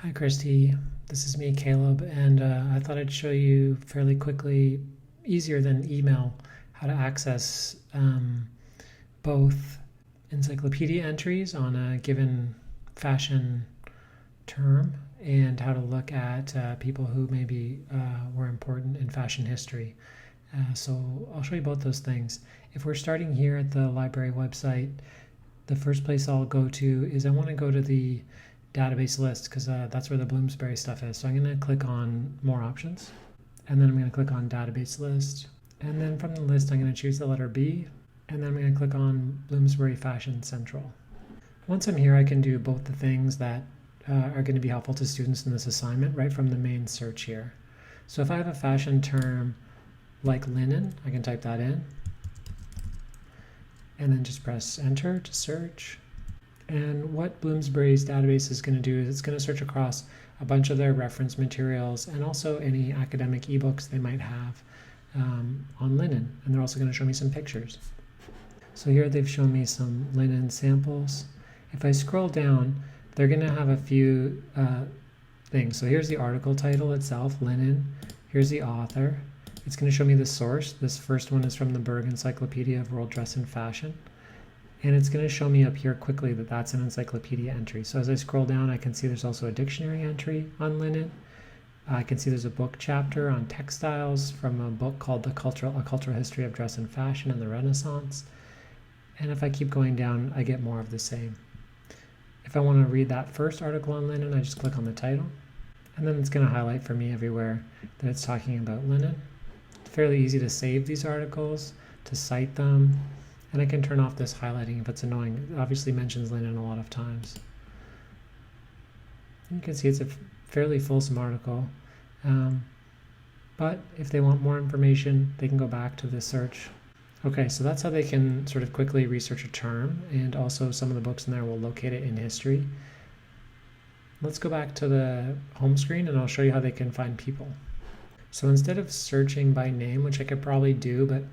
Hi, Christy. This is me, Caleb, and I thought I'd show you fairly quickly, easier than email, how to access both encyclopedia entries on a given fashion term and how to look at people who maybe were important in fashion history. So I'll show you both those things. If we're starting here at the library website, the first place I'll go to is I want to go to the database list because that's where the Bloomsbury stuff is. So I'm going to click on more options, and then I'm going to click on database list, and then from the list I'm going to choose the letter B, and then I'm going to click on Bloomsbury Fashion Central. Once I'm here, I can do both the things that are going to be helpful to students in this assignment right from the main search here. So if I have a fashion term like linen, I can type that in and then just press enter to search. And what Bloomsbury's database is going to do is it's going to search across a bunch of their reference materials and also any academic ebooks they might have on linen. And they're also going to show me some pictures. So here they've shown me some linen samples. If I scroll down, they're going to have a few things. So here's the article title itself, linen. Here's the author. It's going to show me the source. This first one is from the Berg Encyclopedia of World Dress and Fashion. And it's going to show me up here quickly that that's an encyclopedia entry. So as I scroll down, I can see there's also a dictionary entry on linen. I can see there's a book chapter on textiles from a book called A Cultural History of Dress and Fashion in the Renaissance. And if I keep going down, I get more of the same. If I want to read that first article on linen, I just click on the title. And then it's going to highlight for me everywhere that it's talking about linen. It's fairly easy to save these articles, to cite them. And I can turn off this highlighting if it's annoying. It obviously mentions linen a lot of times. You can see it's a fairly fulsome article. But if they want more information, they can go back to the search. Okay, so that's how they can sort of quickly research a term, and also some of the books in there will locate it in history. Let's go back to the home screen and I'll show you how they can find people. So instead of searching by name, which I could probably do, but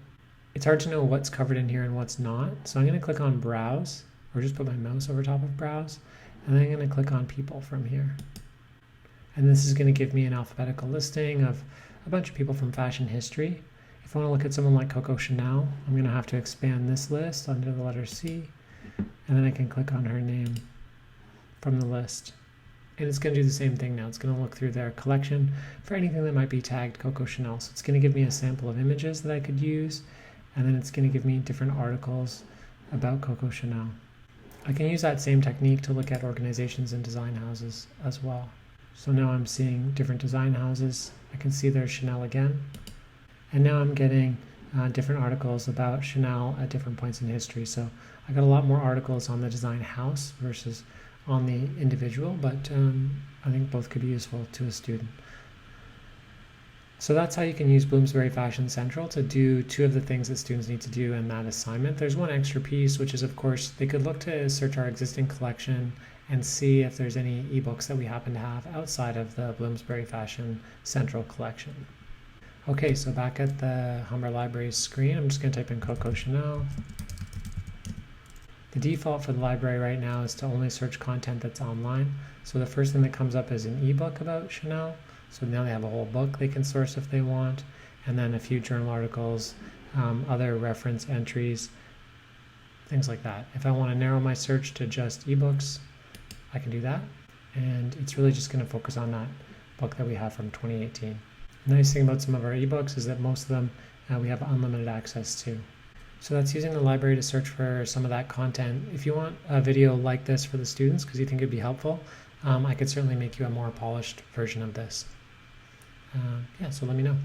it's hard to know what's covered in here and what's not. So I'm going to click on Browse, or just put my mouse over top of Browse, and then I'm going to click on People from here. And this is going to give me an alphabetical listing of a bunch of people from fashion history. If I want to look at someone like Coco Chanel, I'm going to have to expand this list under the letter C, and then I can click on her name from the list. And it's going to do the same thing now. It's going to look through their collection for anything that might be tagged Coco Chanel. So it's going to give me a sample of images that I could use, and then it's going to give me different articles about Coco Chanel. I can use that same technique to look at organizations and design houses as well. So now I'm seeing different design houses. I can see there's Chanel again. And now I'm getting different articles about Chanel at different points in history. So I got a lot more articles on the design house versus on the individual, but I think both could be useful to a student. So that's how you can use Bloomsbury Fashion Central to do two of the things that students need to do in that assignment. There's one extra piece, which is, of course, they could look to search our existing collection and see if there's any ebooks that we happen to have outside of the Bloomsbury Fashion Central collection. Okay, so back at the Humber Library's screen, I'm just going to type in Coco Chanel. The default for the library right now is to only search content that's online. So the first thing that comes up is an ebook about Chanel. So now they have a whole book they can source if they want, and then a few journal articles, other reference entries, things like that. If I want to narrow my search to just ebooks, I can do that. And it's really just going to focus on that book that we have from 2018. The nice thing about some of our ebooks is that most of them we have unlimited access to. So that's using the library to search for some of that content. If you want a video like this for the students because you think it'd be helpful, I could certainly make you a more polished version of this. Yeah, so let me know.